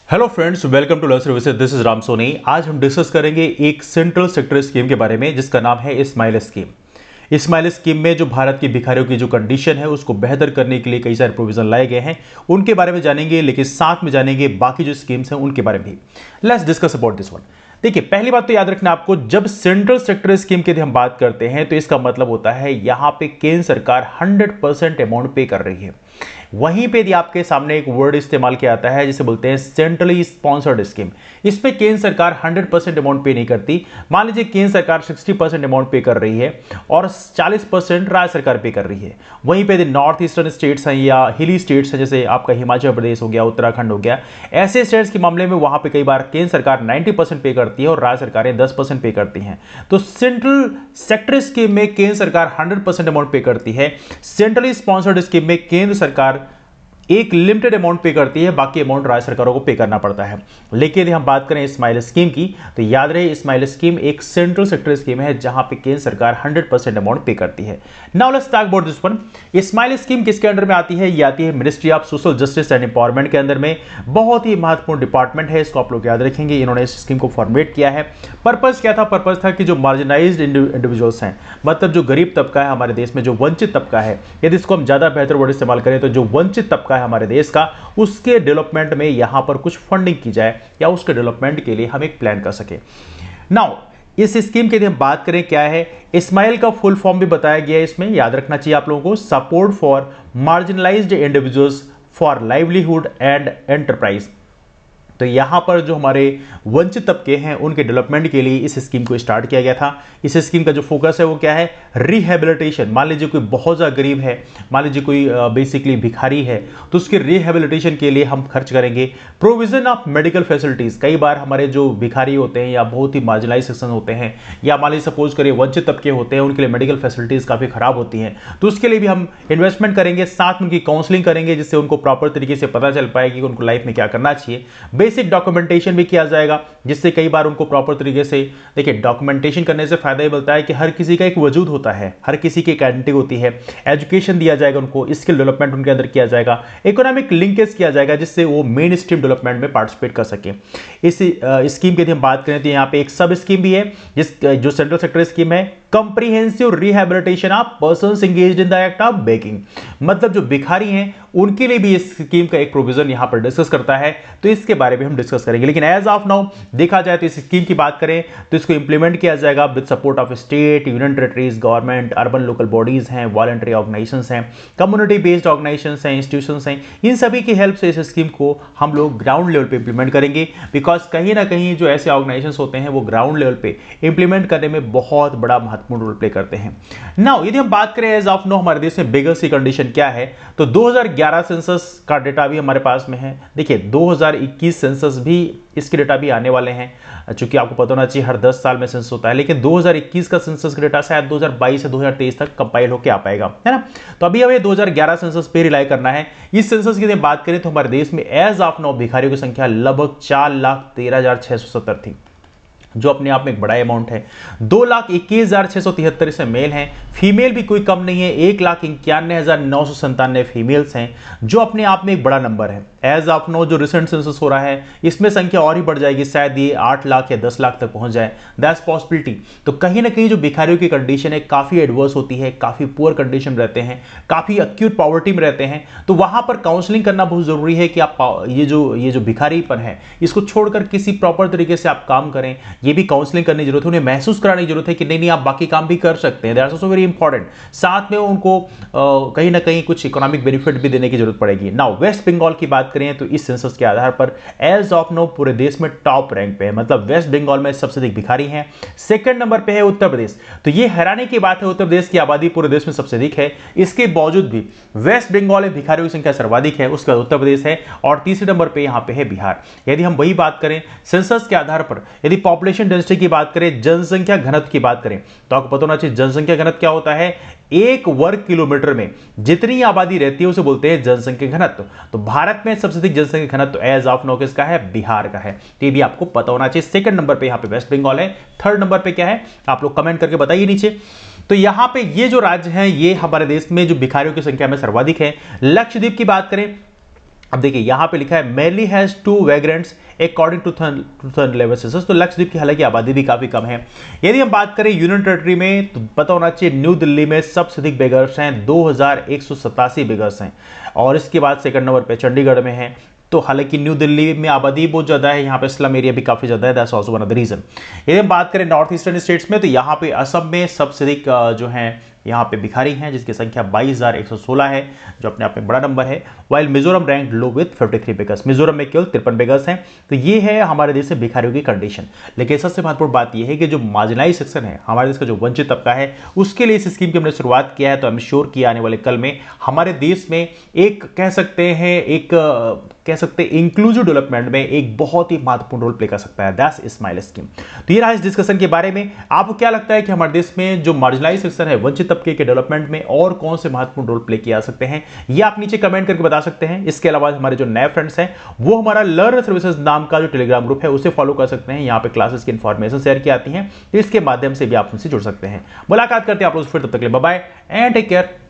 Hello friends, welcome to learn services. This is Ram Soni. आज हम discuss करेंगे एक सेंट्रल सेक्टर स्कीम के बारे में जिसका नाम है स्माइल स्कीम। स्माइल स्कीम में जो भारत की भिखारियों की जो कंडीशन है उसको बेहतर करने के लिए कई सारे प्रोविजन लाए गए हैं, उनके बारे में जानेंगे, लेकिन साथ में जानेंगे बाकी जो स्कीम्स हैं उनके बारे में भी। Let's discuss about this one. देखिए, पहली बात तो याद रखना आपको, जब सेंट्रल सेक्टर स्कीम के हम बात करते हैं तो इसका मतलब होता है यहां पे केंद्र सरकार 100% अमाउंट पे कर रही है। वहीं पे यदि आपके सामने एक वर्ड इस्तेमाल किया जाता है जिसे बोलते हैं सेंट्रली स्पॉन्सर्ड स्कीम, इसमें केंद्र सरकार 100% अमाउंट पे नहीं करती। मान लीजिए केंद्र सरकार 60% अमाउंट पे कर रही है और 40% राज्य सरकार पे कर रही है। वहीं पे यदि नॉर्थ ईस्टर्न स्टेट्स हैं या हिली स्टेट्स हैं, जैसे आपका हिमाचल प्रदेश हो गया, उत्तराखंड हो गया, ऐसे स्टेट्स के मामले में वहां पे कई बार केंद्र सरकार 90% पे करती है और राज्य सरकारें 10% पे करती हैं। तो सेंट्रल सेक्टर स्कीम में केंद्र सरकार 100% अमाउंट पे करती है। सेंट्रली स्पॉन्सर्ड स्कीम में केंद्र सरकार एक लिमिटेड अमाउंट पे करती है, बाकी अमाउंट राज्य सरकारों को पे करना पड़ता है। लेकिन यदि हम बात करें स्माइल स्कीम की, तो याद रहे स्माइल स्कीम एक सेंट्रल सेक्टर स्कीम है जहां पे केंद्र सरकार 100% अमाउंट पे करती है। Now let's talk about this one. Smile scheme किसके अंडर में आती है? ये आती है ministry of social justice and empowerment के अंदर में। बहुत ही महत्वपूर्ण डिपार्टमेंट है, इसको आप लोग याद रखेंगे। इन्होंने इस स्कीम को फॉर्मुलेट किया है। पर्पज क्या था? पर्पज था कि जो मार्जिनाइज्ड इंडिविजुअल्स हैं, मतलब जो गरीब तबका है हमारे देश में, जो वंचित तबका है, यदि इसको हम ज्यादा बेहतर वर्ड इस्तेमाल करें तो जो वंचित तबका है हमारे देश का, उसके डेवलपमेंट में यहां पर कुछ फंडिंग की जाए या उसके डेवलपमेंट के लिए हम एक प्लान कर सके। नाउ इस स्कीम के लिए हम बात करें क्या है, स्माइल का फुल फॉर्म भी बताया गया है इसमें, याद रखना चाहिए आप लोगों को। Support for marginalised individuals for livelihood and enterprise. तो यहां पर जो हमारे वंचित तबके हैं उनके डेवलपमेंट के लिए इस स्कीम को स्टार्ट किया गया था। इस स्कीम का जो फोकस है वो क्या है? रिहेबिलिटेशन। मान लीजिए कोई बहुत ज़्यादा गरीब है, मान लीजिए कोई बेसिकली भिखारी है, तो उसके रिहेबिलिटेशन के लिए हम खर्च करेंगे। Provision of medical facilities. कई बार हमारे जो भिखारी होते हैं या बहुत ही मार्जिनलाइज सेक्शन होते हैं, या मान लीजिए सपोज करिए वंचित तबके होते हैं, उनके लिए मेडिकल फैसिलिटीज काफ़ी खराब होती हैं, तो उसके लिए भी हम इन्वेस्टमेंट करेंगे, साथ में उनकी काउंसलिंग करेंगे जिससे उनको प्रॉपर तरीके से पता चल पाएगी कि उनको लाइफ में क्या करना चाहिए। बेसिक डॉक्यूमेंटेशन भी किया जाएगा जिससे कई बार उनको प्रॉपर तरीके से, देखिए डॉक्यूमेंटेशन करने से फायदा ये मिलता है कि हर किसी का एक वजूद होता है, हर किसी की एक आइडेंटिटी होती है। एजुकेशन दिया जाएगा उनको, स्किल डेवलपमेंट उनके अंदर किया जाएगा, इकोनॉमिक लिंकेज किया जाएगा जिससे वो मेन स्ट्रीम डेवलपमेंट में पार्टिसिपेट कर सके। इस स्कीम की यदि हम बात करें तो यहाँ पे एक सब स्कीम भी है जो सेंट्रल सेक्टर स्कीम है, comprehensive rehabilitation of persons engaged in the act of begging. मतलब जो भिखारी हैं उनके लिए भी इस स्कीम का एक प्रोविजन यहां पर डिस्कस करता है, तो इसके बारे में हम डिस्कस करेंगे। लेकिन एज ऑफ नाउ देखा जाए तो इस स्कीम की बात करें तो इसको इंप्लीमेंट किया जाएगा with support of state, union territories, government, urban local bodies हैं, वॉलंटरी ऑर्गेनाइजेशंस हैं, कम्युनिटी बेस्ड ऑर्गेनाइजेशंस हैं, इंस्टीट्यूशंस हैं। इन सभी की हेल्प से इस स्कीम को हम लोग ग्राउंड लेवल पे इंप्लीमेंट करेंगे, बिकॉज कहीं ना कहीं जो ऐसे ऑर्गेनाइजेशंस होते हैं वो ग्राउंड लेवल पे इंप्लीमेंट करने में बहुत बड़ा महत्वपूर्ण रोल प्ले करते हैं। नाउ यदि हम बात करें एज ऑफ नो हमारे देश में बेगर्स की कंडीशन क्या है, तो 2011 सेंसस का डेटा भी हमारे पास में है। देखिए 2021 सेंसस भी, इसके डेटा भी आने वाले हैं, चूंकि आपको पता होना चाहिए हर 10 साल में सेंसस होता है, लेकिन 2021 का सेंसस का डेटा शायद 2022 से 2023 तक कंपाइल होकर आ पाएगा, है ना। तो अभी हमें 2011 सेंसस पे रिलाई करना है। इस सेंसस की बात करें तो हमारे देश में एज ऑफ नो भिखारियों की संख्या लगभग 4,13,670 थी, जो अपने आप में एक बड़ा अमाउंट है। 2,21,673 इसमें मेल हैं, फीमेल भी कोई कम नहीं है, 1,91,997 फीमेल्स हैं, जो अपने आप में एक बड़ा नंबर है। एज ऑफ नो जो रिसेंट सेंसस हो रहा है इसमें संख्या और ही बढ़ जाएगी, शायद ये 8 लाख या 10 लाख तक पहुंच जाए, दैट्स पॉसिबिलिटी। तो कहीं ना कहीं जो भिखारियों की कंडीशन है काफी एडवर्स होती है, काफी पुअर कंडीशन में रहते हैं, काफी एक्यूट पॉवर्टी में रहते हैं, तो वहां पर काउंसलिंग करना बहुत जरूरी है कि आप ये जो भिखारीपन है इसको छोड़कर किसी प्रॉपर तरीके से आप काम करें। ये भी काउंसलिंग करने की जरूरत है, उन्हें महसूस कराने की जरूरत है कि नहीं आप बाकी काम भी कर सकते हैं, दैट्स आल्सो वेरी इंपॉर्टेंट। साथ में उनको कहीं ना कहीं कुछ इकोनॉमिक बेनिफिट भी देने की जरूरत पड़ेगी। नाउ वेस्ट बंगाल की बात करें तो इस सेंसस के आधार पर एज ऑफ नो पूरे देश में टॉप रैंक पे है, मतलब वेस्ट बंगाल में सबसे अधिक भिखारी हैं। सेकंड नंबर पे है उत्तर प्रदेश। तो ये हैरानी की बात है, उत्तर प्रदेश की आबादी पूरे देश में सबसे अधिक है, इसके बावजूद भी वेस्ट बंगाल में भिखारियों की संख्या सर्वाधिक है, उसके बाद उत्तर प्रदेश है और तीसरे नंबर पे यहां पे है बिहार। यदि हम वही बात करें सेंसस के आधार पर, यदि पॉपुलेशन डेंसिटी की बात करें, जनसंख्या घनत्व की बात करें, तो आपको पता होना चाहिए जनसंख्या घनत्व क्या होता है। 1 वर्ग किलोमीटर में जितनी आबादी रहती है उसे बोलते हैं जनसंख्या घनत्व। तो भारत में सबसे अधिक जनसंख्या घनत्व एज ऑफ नो किसका है? बिहार का है। तो ये भी आपको पता होना चाहिए। सेकंड नंबर पे यहां पे वेस्ट बंगाल है, थर्ड नंबर पे क्या है आप लोग कमेंट करके बताइए नीचे। तो यहां पे ये जो राज्य हैं ये हमारे देश में जो भिखारियों की संख्या में सर्वाधिक है। लक्षद्वीप की बात करें अब देखिए यहाँ पे लिखा है mainly has 2 vagrants according to sun level census. तो लक्षद्वीप की हालांकि आबादी भी काफी कम है। यदि हम बात करें यूनियन टेरिटरी में तो पता होना चाहिए न्यू दिल्ली में सबसे अधिक बेगर्स हैं, 2187 बेगर्स हैं, और इसके बाद सेकंड नंबर पे चंडीगढ़ में है। तो हालांकि न्यू दिल्ली में आबादी बहुत ज़्यादा है, यहाँ पे स्लम एरिया भी काफ़ी ज़्यादा है, that's also one of the reason. यदि हम बात करें नॉर्थ ईस्टर्न स्टेट्स में तो यहाँ पे असम में सबसे अधिक जो है यहाँ पे भिखारी हैं, जिसकी संख्या 22,116 है, जो अपने आप में बड़ा नंबर है। While Mizoram rank low with 53 beggars, Mizoram में केवल 53 बेगर्स हैं। तो ये है हमारे देश से भिखारियों की कंडीशन। लेकिन सबसे महत्वपूर्ण बात यह है कि जो मार्जिनलाइज सेक्शन है, हमारे देश का जो वंचित तबका है, उसके लिए इस स्कीम की हमने शुरुआत किया है। तो आई एम श्योर कि आने वाले कल में हमारे देश में एक कह सकते हैं इंक्लूसिव डेवलपमेंट में एक बहुत ही महत्वपूर्ण रोल प्ले कर सकता है, दैट्स स्माइल स्कीम। तो ये रहा इस डिस्कशन के बारे में। आपको क्या लगता है कि हमारे देश में जो मार्जिनलाइज सेक्शन है, वंचित तबके के डेवलपमेंट में और कौन से महत्वपूर्ण रोल प्ले किए जा सकते हैं, ये आप नीचे कमेंट करके बता सकते हैं। इसके अलावा हमारे जो नए फ्रेंड्स हैं वो हमारा लर्न सर्विसेज नाम का जो टेलीग्राम ग्रुप है उसे फॉलो कर सकते हैं। यहाँ पे क्लासेस की इंफॉर्मेशन शेयर की आती है, तो इसके माध्यम से भी आप उनसे जुड़ सकते हैं। मुलाकात करते हैं आप लोग फिर, तब तक के लिए bye bye and take care.